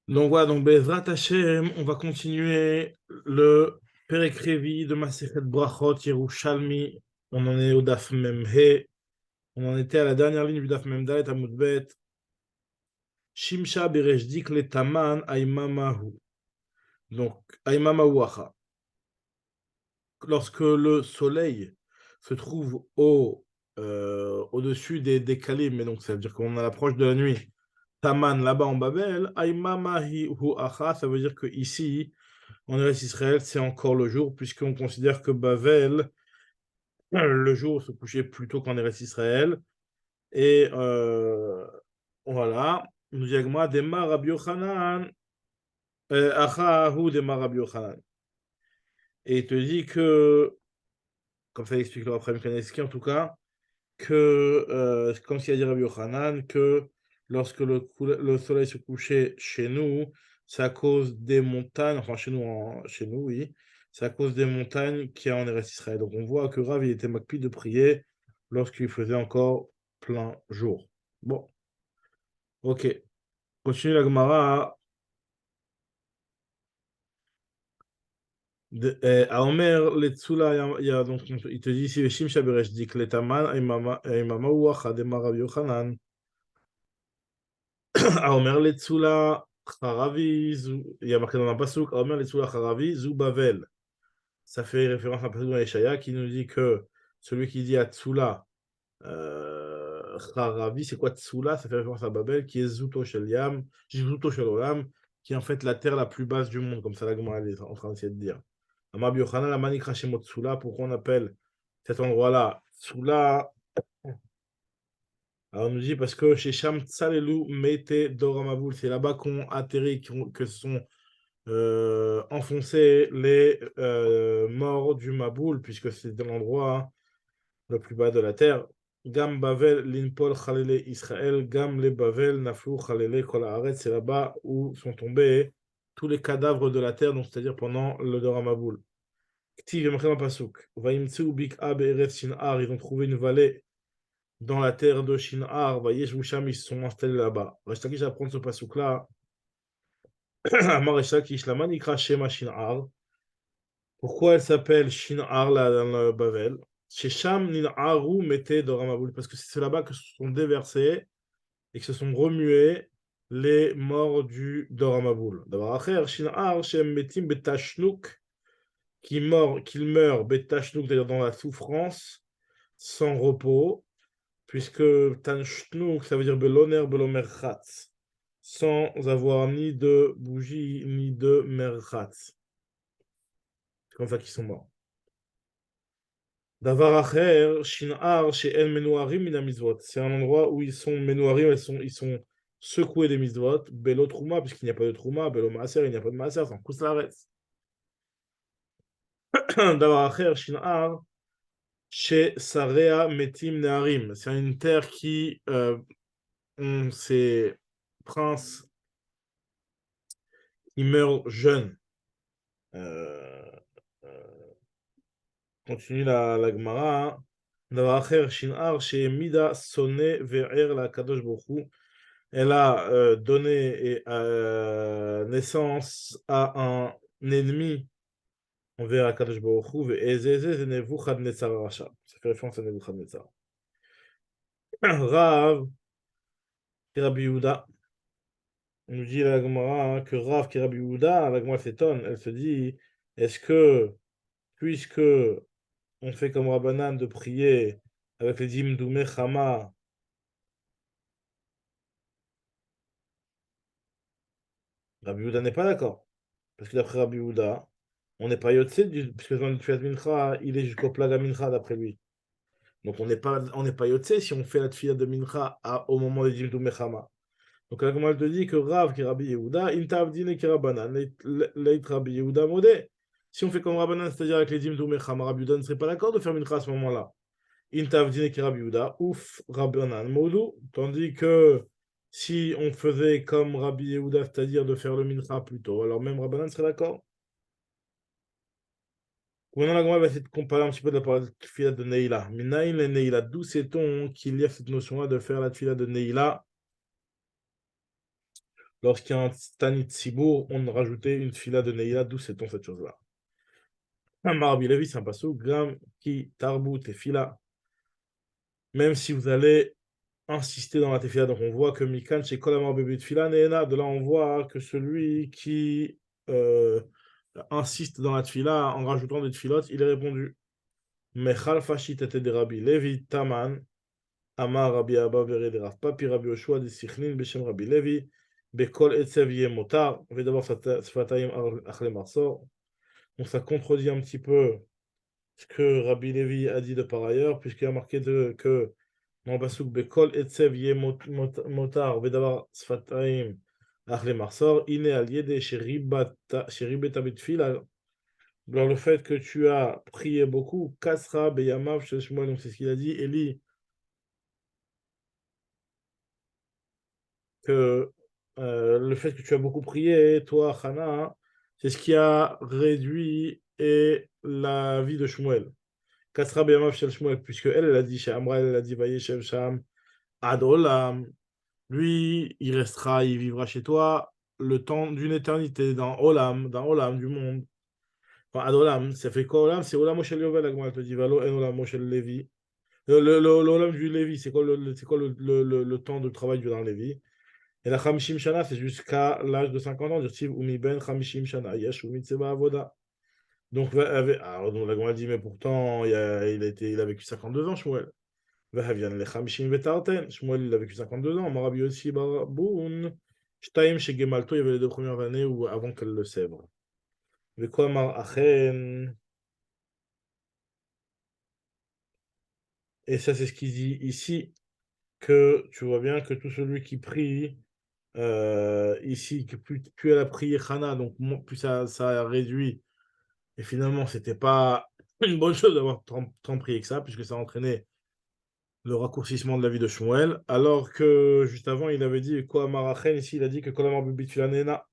Donc voilà, donc Bezrat Hashem, on va continuer le Perek Revi de Masechet Brachot Yerushalmi. On en est au Daf Mem He. On en était à la dernière ligne du Daf Mem Dalet Amud Bet. Shimsha Berejdik le Taman Aimamahu. Donc Aimamahu Acha. Lorsque le soleil se trouve au-dessus des Kalim, mais donc ça veut dire qu'on est à l'approche de la nuit. Taman là-bas en Babel, Aimamahi Hu Acha, ça veut dire que ici en Eretz Israël, c'est encore le jour, puisqu'on considère que Bavel, le jour se couchait plus tôt qu'en Eretz Israël. Et voilà, nous dit Agma, Dema Rabbi Yochanan, Achahu Dema Rabbi Yochanan. Et il te dit que, comme ça il explique le Raphaël Kaneski en tout cas, que, comme s'il a dit Rabbi Yochanan, que lorsque le soleil se couchait chez nous, c'est à cause des montagnes, enfin chez nous, oui, c'est à cause des montagnes qu'il y a en Eretz Israël. Donc on voit que Rav, il était makpi de prier lorsqu'il faisait encore plein jour. Bon, ok. Continue la Gemara. À Omer, les Tsula, donc, il te dit ici, Veshim Shaberesh, dit que les Taman, Imama Ouach, Adema Rabbi Yochanan. Aomer Letsula Charavi, il y a marqué dans un pasuk, Aomer Letsula Charavi, Zou Bavel. Ça fait référence à un pasuk dans Yeshaya qui nous dit que celui qui dit à Tsula, Charavi, c'est quoi Tsula? Ça fait référence à Babel, qui est Zuto Shel Yam, Zuto Shel Olam, qui est en fait la terre la plus basse du monde, comme ça la Gemara est en train d'essayer de dire. Amar Yochanan, la Manikra Shemot Tsula, pourquoi on appelle cet endroit-là Tsula? Alors, on nous dit parce que chez Sham Tsalelu Mete Doramaboul, c'est là-bas qu'ont atterri, que sont enfoncés les morts du Maboul, puisque c'est l'endroit le plus bas de la terre. Gam Bavel Linpol Khalele Israël, Gam le Bavel Naflou Khalele Kol Haaretz, c'est là-bas où sont tombés tous les cadavres de la terre, donc c'est-à-dire pendant le Doramaboul. Ktiv Yemachem Pasuk, Vaimtsu Bik Ab Eretz Shin'ar, ils ont trouvé une vallée dans la terre de Shinar, Vayeshvusham, ils se sont installés là-bas. Reshtakish apprend ce pasuk-là. Amar Reshtakish, la manikra Shema Shinar. Pourquoi elle s'appelle Shinar là dans le Bavel? Shesham Nin'aru Mete Doramaboul. Parce que c'est là-bas que se sont déversés et que se sont remués les morts du Doramaboul. D'abord, Acher, Shinar, Shem Metim Betashnuk, qu'ils meurent Betashnuk, c'est-à-dire dans la souffrance, sans repos. Puisque Tanshnouk, ça veut dire Beloner, Belomerchatz, sans avoir ni de bougie, ni de merchatz. C'est comme ça qu'ils sont morts. Davar Acher, Shinar, chez El Menouarim, Minamizvot. C'est un endroit où ils sont Menouarim, ils sont secoués des Mizvot. Belo Trouma, puisqu'il n'y a pas de Trouma. Belo Maaser, il n'y a pas de Maaser, c'est en Kouslarets. Davar Acher, Shinar, chez Sarea Metim Neharim. C'est une terre qui ont ses princes. Il meurt jeune. Euh, euh, continue la Gemara. Davar acher, Shinar, chez Mida sonné ve'er la Kadosh Baruch Hu. Elle a donné naissance à un ennemi envers Akadosh Baruch Hu. Ve'ezeze ze Nebuchadnezzar Rasha. Ça fait référence à Nebuchadnezzar. Rav, Rabbi Yehuda. On nous dit la Gemara que Rav, qui est Rabbi Yehuda, la Gemara s'étonne. Elle se dit, est-ce que, puisque on fait comme Rabbanan de prier avec les dîmes d'Oumé Chama. Rabbi Yehuda n'est pas d'accord. Parce que d'après Rabbi Yehuda, on n'est pas Yotse, puisque dans le Tfilat Mincha, il est jusqu'au Plaga Mincha d'après lui. Donc on n'est pas Yotse si on fait la Tfilat de Mincha au moment des dîmes d'Oumé Chama. Donc la Gemara te dit que Rav qui est Rabbi Yehuda, Intav Dine qui Rabbanan, Leit Rabbi Yehuda Modé. Si on fait comme Rabbanan, c'est-à-dire avec les dîmes d'Oumé Chama, Rabbi Yehuda ne serait pas d'accord de faire Mincha à ce moment-là. Intavdine qui Rabbi Yehuda, ouf, Rabbanan Moudou. Tandis que si on faisait comme Rabbi Yehuda, c'est-à-dire de faire le mincha plus tôt, alors même Rabbanan serait d'accord. Maintenant, la Gemara va essayer de comparer un petit peu de la tefila de Neila. Minaïn le Neila, d'où sait-on qu'il y a cette notion-là de faire la tefila de Neila lorsqu'il y a un Tanit Sibour, on rajoutait une fila de Neila, d'où sait-on cette chose-là? Rabbi Levi, c'est un passouk, Gam, Ki, Tarbout, Tefila. Même si vous allez insister dans la Tefila, donc on voit que Mikan, chez Kolamar Bébé Tefila, Neena, de là on voit que celui qui insiste dans la Tefila en rajoutant des Tfilotes, il est répondu. Mechal Fashit était des Rabbi Levi, Taman, Amar Rabbi Abba Vered Rav Papi Rabbi Yoshua de Sichlin Beshem Rabbi Levi Bekol Etzev Motar d'abord Sfatayim Achle Marsor. Donc ça contredit un petit peu ce que Rabbi Levi a dit de par ailleurs, puisqu'il a marqué que dans le pasuk Bekol Etzev Motar d'abord Sfatayim Achle Marsor Ine Al Yede Sheribeta Bitfila. Alors le fait que tu as prié beaucoup, Kasra Beyamav Shel Shmuel, donc c'est ce qu'il a dit, Eli, que le fait que tu as beaucoup prié, toi, Hana, c'est ce qui a réduit la vie de Shmuel. Kasra Beyamav Shel Shmuel, puisque elle a dit, chez Amra, elle a dit, Vayeshev Sham, Ad Olam. Lui, il restera, il vivra chez toi le temps d'une éternité, dans Olam, du monde. Enfin, Ad Olam, ça fait quoi Olam? C'est Olam Moshel Yovel, la Gemara te dit, Valo, En Olam Moshel Levi. L'Olam du Lévi, c'est quoi le temps de travail du dans Lévi? Et la Chamishim Shana, c'est jusqu'à l'âge de 50 ans. Dirtiv Umi Ben Chamishim Shana, Yesh Umi Tseba Avoda. Donc, alors, donc, la Gemara dit, mais pourtant, il a vécu 52 ans, Shmuel. Vahavian le Chamishim Vetarten. Shmuel, il a vécu 52 ans. Marabi aussi, Boun. Shtaim chez Gemalto, il y avait les 2 premières années avant qu'elle le sèbre. Vekomar Achen. Et ça, c'est ce qu'il dit ici, que tu vois bien que tout celui qui prie. Ici, que plus elle a prié Hana, donc plus ça a réduit. Et finalement, c'était pas une bonne chose d'avoir tant prié que ça, puisque ça a entraîné le raccourcissement de la vie de Shmuel. Alors que juste avant, il avait dit quoi Marachen, ici, il a dit que Kolamar Bibit Filanena.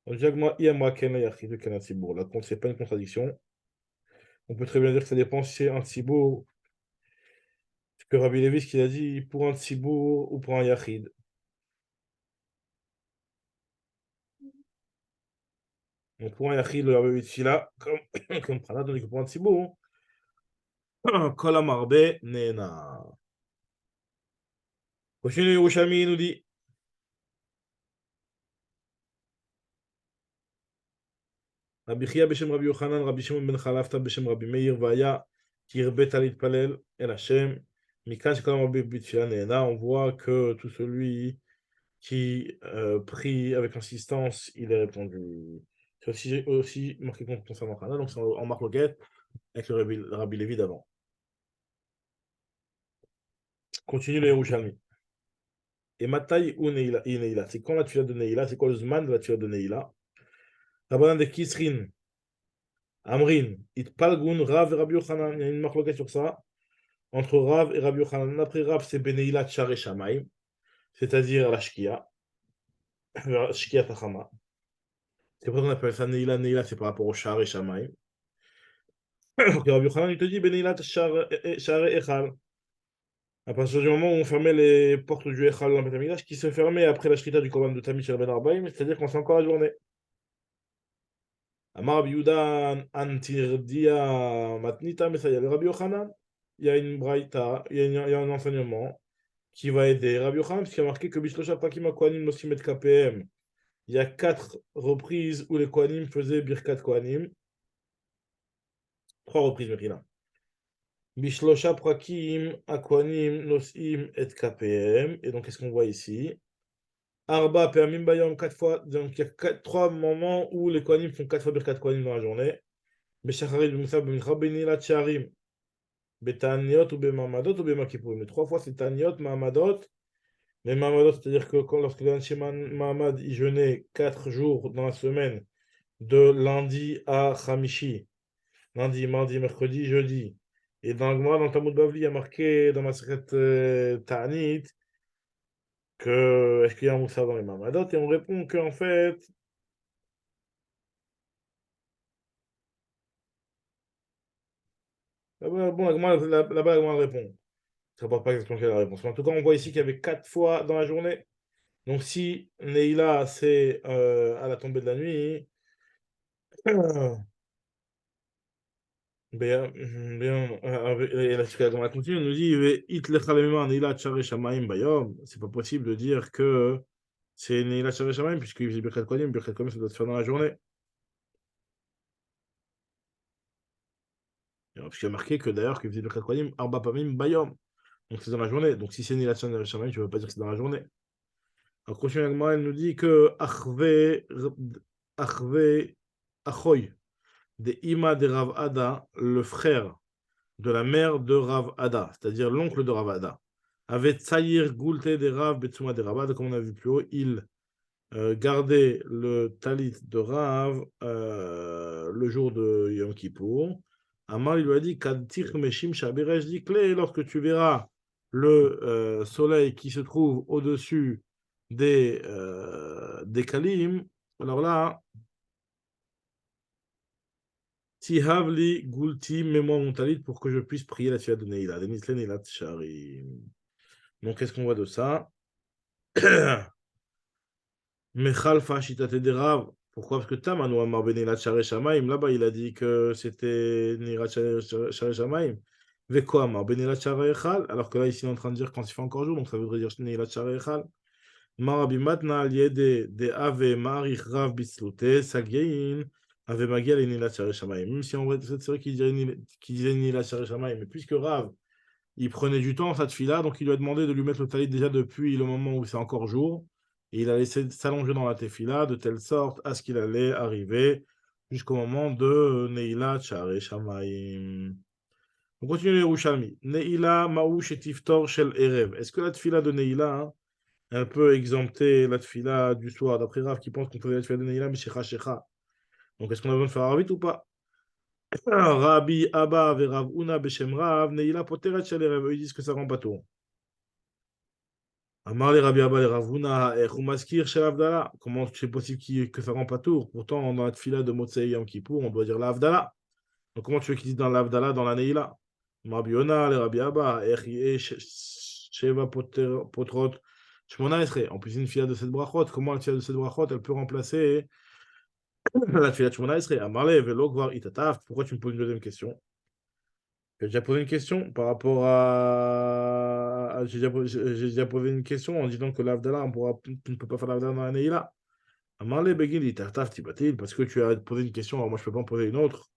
Donc, Jagma Iyamra Ken Yachid de Ken Tzibour. Là, c'est pas une contradiction. On peut très bien dire que ça dépend si c'est un Tzibour, ce que Rabbi Levi, ce qu'il a dit, pour un Tzibour ou pour un Yachid. Donc, pour un Yachid, le Rabbi Levi, là, comme Prana, tandis que pour un Tzibour, Kol Amarbe Nena. Continue, Yerushalmi, il nous dit Rabbi Chia Beshem Rabbi Yochanan, Rabbi Shimon ben Chalafta Beshem Rabbi Meir, Vaya, Kirbet Alit Palel, El Hashem, Mikan Shekol Amarbe Bitfila Nena. On voit que tout celui qui prie avec insistance, il est répondu. C'est aussi marqué concernant Hana, donc c'est en marque loquette avec le Rabbi Lévi d'avant. Continue le Yerushalmi. Et Mataï ou Neila, c'est quand la tuile de Neila, c'est quoi le Zman de la tuile de Neila? Rabbanan de Kisrin, Amrin, Itpalgun, Rav et Rabbi Yochanan. Il y a une marque sur ça, entre Rav et Rabbi Yochanan. Après Rav, c'est Beneilat Share Shamaim, c'est-à-dire la Shkia, la Shkia Tachama. C'est pour ça qu'on appelle ça Neila. Neila, c'est par rapport au Share Shamaim. Donc Rabbi Yochanan, il te dit Beneilat Share Echal. À partir du moment où on fermait les portes du Echal dans le Beth Amikdash, qui se fermait après la Shrita du Korban de Tamid Shel Ben Arbaim, c'est-à-dire qu'on sait encore la journée. Amar Rabbi Yudan Antirdia Matnita, mais ça y est, le Rabbi Yochanan, il y a une braïta, il y a un enseignement qui va aider Rabbi Yochanan, puisqu'il y a marqué que Bishlosha Prakim HaKohanim Nosim et KPM. Il y a 4 reprises où les Kohanim faisaient Birkat Kohanim. 3 reprises, Mechila. Bishlosha Prakim HaKohanim Nosim et KPM. Et donc, qu'est-ce qu'on voit ici? Arba Peamim Bayom, 4 fois. Donc, il y a 3 moments où les Kohanim font 4 fois Birkat Kohanim dans la journée. Beshacharit, B'Musa, B'Mincha, Benilat Sharim. Betaniot ou Bemamadot ou Bemakipurim. Les 3 fois, c'est Taniot, Mahamadot. Les Mahamadot, c'est-à-dire que lorsque l'Anshi Mahamad il jeûnait 4 jours dans la semaine, de lundi à Khamishi, lundi, mardi, mercredi, jeudi. Et dans le Gemara, dans le Talmud Bavli, il y a marqué dans ma secrète Ta'anit que est-ce qu'il y a un Moussa dans les Mahamadot? Et on répond qu'en fait, bon, là-bas, la Gemara répond. Ça ne porte pas exactement quelle est la réponse. Mais en tout cas, on voit ici qu'il y avait 4 fois dans la journée. Donc, si Neila, c'est à la tombée de la nuit, bien, bien, et la continue, elle nous dit, It lecha lemema Neila tshare shamayim bayom. C'est pas possible de dire que c'est Neila tshare shamayim, puisqu'il faisait Birkat Kohanim, ça doit se faire dans la journée. Puisqu'il y a marqué que d'ailleurs, qu'il faisait Birkat Kohanim, arba pamim bayom. Donc, c'est dans la journée. Donc, si c'est Neila tshare shamayim, tu ne peux pas dire que c'est dans la journée. Alors, continuellement, elle nous dit que Achve Achoy de Ima de Rav Ada, le frère de la mère de Rav Ada, c'est-à-dire l'oncle de Rav Ada, avait Tsaïr Goulte de Rav Betsuma de Rav Ada, comme on a vu plus haut, il gardait le talit de Rav le jour de Yom Kippour. Amar il lui a dit Kadir Meshim Shabiresh Dikle, lorsque tu verras le soleil qui se trouve au-dessus des Kalim, alors là, Tihavli Gulti, mets-moi mon talit pour que je puisse prier la fille de Neila. Donc, qu'est-ce qu'on voit de ça? Mechal Fashitate de Rav. Pourquoi? Parce que Tamanu Amar Benilat Share Shamaim, là-bas, il a dit que c'était Nirat Share Shamaim. Veko Amar Benilat Share Echal, alors que là, ici, il est en train de dire quand il fait encore jour, donc ça voudrait dire Nirat Share Echal. Marabi Matna Liede de Ave Marich Rav Bislute Sagyein Ave Magia et Nilat Share Shamaim. Même si en vrai, c'est vrai qu'il disait Nilat Share Shamaim, mais puisque Rav il prenait du temps, cette fille-là, donc il lui a demandé de lui mettre le talit déjà depuis le moment où c'est encore jour. Et il a laissé s'allonger dans la tefila de telle sorte à ce qu'il allait arriver jusqu'au moment de Neila Tshare Shamaim. On continue les Yerushalmi. Neila Maouch et Tiftor Shel Erev. Est-ce que la tefila de Neila, hein, elle peut exempter la tefila du soir, d'après Rav qui pense qu'on peut la tefila de Neila, mais Shecha Shecha. Donc est-ce qu'on a besoin de faire Arvit ou pas? Rabbi Abba et Rav Una Beshem Rav, Neila Poteret Shel Erev. Eux, ils disent que ça rend pas tout. Amar les Rabbi Abba les Ravuna et Chumaskir chez l'Avdala. Comment c'est possible que ça rend pas tour? Pourtant, dans la tefila de Motsei Yom Kippour, on doit dire l'Avdala. Donc, comment tu veux qu'ils disent dans l'Avdala, dans la Neila? Rabbi Yona, les Rabbi Abba, Echie, Sheva Potrot, Shmona Esre. En plus, une fila de cette brachot. Comment la fila de cette brachot, elle peut remplacer la fila de Shmona Esre? Amarle, Velo, Gvar, Itataf. Pourquoi tu me poses une deuxième question? J'ai déjà posé une question par rapport à. J'ai déjà posé une question en disant que l'Avdallah, on ne peut pas faire l'Avdallah dans la Neila. Amarle Begin dit Tartaf Tibatil, parce que tu as posé une question, alors moi je ne peux pas en poser une autre.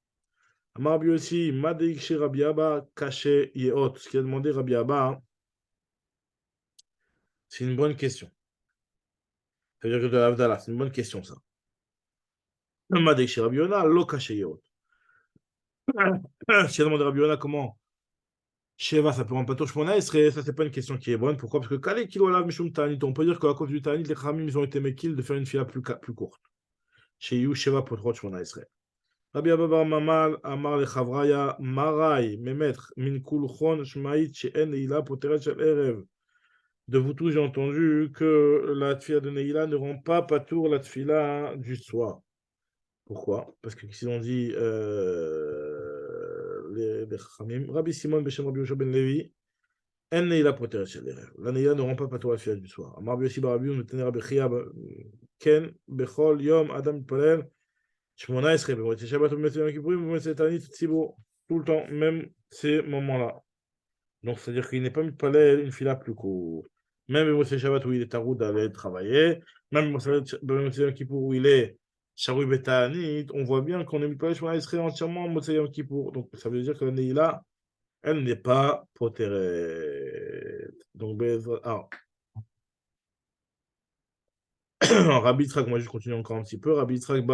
Amar Bi aussi, Madeikshi Rabbi Abba, Caché Yehot. Ce qu'il a demandé Rabbi Abba, hein, c'est une bonne question. C'est-à-dire que de l'Avdallah, c'est une bonne question ça. Madeikshi Rabbi Yona, Lo Caché Yehot. Ce qu'il a demandé Rabbi Yona, comment Sheva, ça peut rendre pas Shmona Esrei, ça, c'est pas une question qui est bonne. Pourquoi? Parce que Kale Kilo Alav Mishum Ta'anit, on peut dire qu'à cause du Ta'anit, les Khamim, ils ont été mekil de faire une fila plus courte. Chez You, Sheva Potrot Shmona Esrei. Rabbi Abba Bar Mamal, Amar le Chavraya, Marai, Memetr, Min Kulchon, Shmaït, She'en Neila, Poteret Shel Erev. De vous tous, j'ai entendu que la tfila de Neila ne rend pas patour la tfila du soir. Pourquoi? Parce que qu'ils ont dit les Khamim, Rabbi Simon Beshem Rabbi Yoshua Ben Levi, En Neila Poteret Shel Erev. La Neila ne rend pas patour la tfila du soir. Amar Bi Yossi Bar Rabbi, Netane Rabbi Chia, Ken, Bechol, Yom, Adam Palel, Shmona Esrei, B'motzei Shabbat, B'motzei Yom Kippourim, B'motzei Ta'anit, Tzibour, tout le temps, même ces moments-là. Donc, c'est-à-dire qu'il n'est pas mis de palais une fila plus courte. Même B'motzei Shabbat où il est taroud d'aller travailler, même B'motzei Yom Kippour où il est Sharoui Beta'anit, on voit bien qu'on est mis de palais Shmona Esrei entièrement Motzei Yom Kippour. Donc, ça veut dire que la Neila, elle n'est pas potérée. Donc, alors, Rabbi Yitzhak, moi je continue encore un petit peu. Rabbi Yitzhak,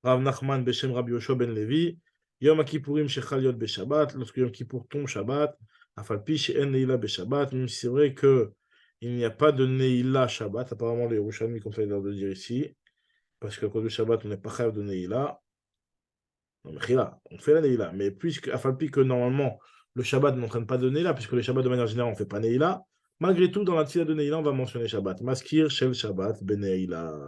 Rav Nachman Beshem Rabbi Yoshua Ben Levi, Yom Kippourim Shechal Yot Beshabbat, lorsque Yom Kippour tombe Shabbat, Afalpi She'en Neila Beshabbat, même si c'est vrai que il n'y a pas de Neila Shabbat, apparemment les Yerushalmi comme ça ils doivent le dire ici, parce qu'à cause du Shabbat on n'est pas chayav de Neila, non mais Chila, on fait la Neila, mais puisque Afalpi que normalement le Shabbat n'entraîne pas de Neila, puisque le Shabbat de manière générale on ne fait pas Neila, malgré tout dans la tfila de Neila on va mentionner Shabbat, Maskir Shel Shabbat Ben Neila.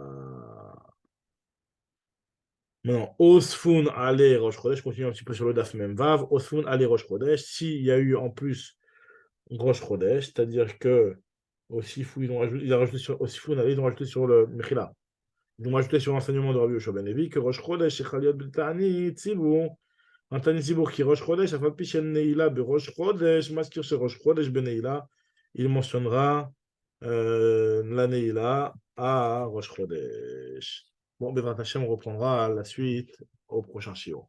Maintenant, Osfun Ale Rosh Chodesh, je continue un petit peu sur le Daf Memvav. Osfun Ale Rosh Chodesh, s'il y a eu en plus Rosh Chodesh, c'est-à-dire que Au Sifu, au Sifu, ils ont rajouté sur le Mechila. Ils ont rajouté sur l'enseignement de Rabbi Yoshua ben Levi que Rosh Chodesh, Echaliot B'Tani, Tzibur, un Tani Tzibur qui Rosh Chodesh, Afal Pi Shel Neila, Rosh Chodesh, Maskir Shel Rosh Chodesh ben Neila, il mentionnera la Neila à Rosh Chodesh. Bon, Bezrat Hashem, on reprendra la suite au prochain shiur.